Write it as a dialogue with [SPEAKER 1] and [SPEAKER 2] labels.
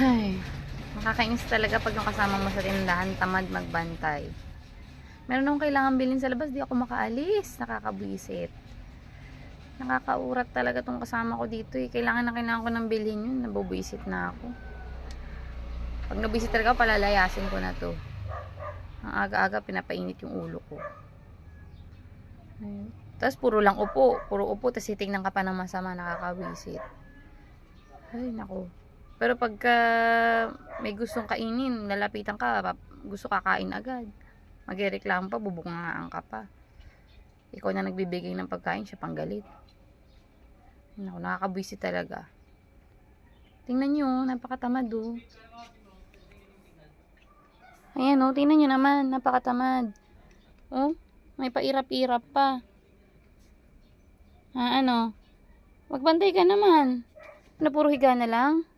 [SPEAKER 1] Ay, nakakainis talaga pag yung kasama mo sa tindahan, tamad magbantay. Meron akong kailangan bilhin sa labas, di ako makaalis. Nakakabwisit. Nakakaurat talaga tong kasama ko dito eh. Kailangan na kailangan ko ng bilhin yun. Nabubwisit na ako. Pag nabwisit talaga, palalayasin ko na to. Ang aga-aga, pinapainit yung ulo ko. Ayun. Tapos puro lang upo. Puro upo, tapos titingnan ka pa ng masama, nakakabwisit. Ay, naku. Pero pagka may gustong kainin, lalapitan ka, gusto kakain agad. Magrereklamo pa, bubungangaan ka pa. Ikaw na nagbibigay ng pagkain, siya pang galit. Naku, nakakabwisit talaga. Tingnan nyo, napakatamad oh. Ayan oh, tingnan nyo naman, napakatamad. Oh, may pairap-irap pa. Ano? Magbantay ka naman. Ano, puro higa na lang?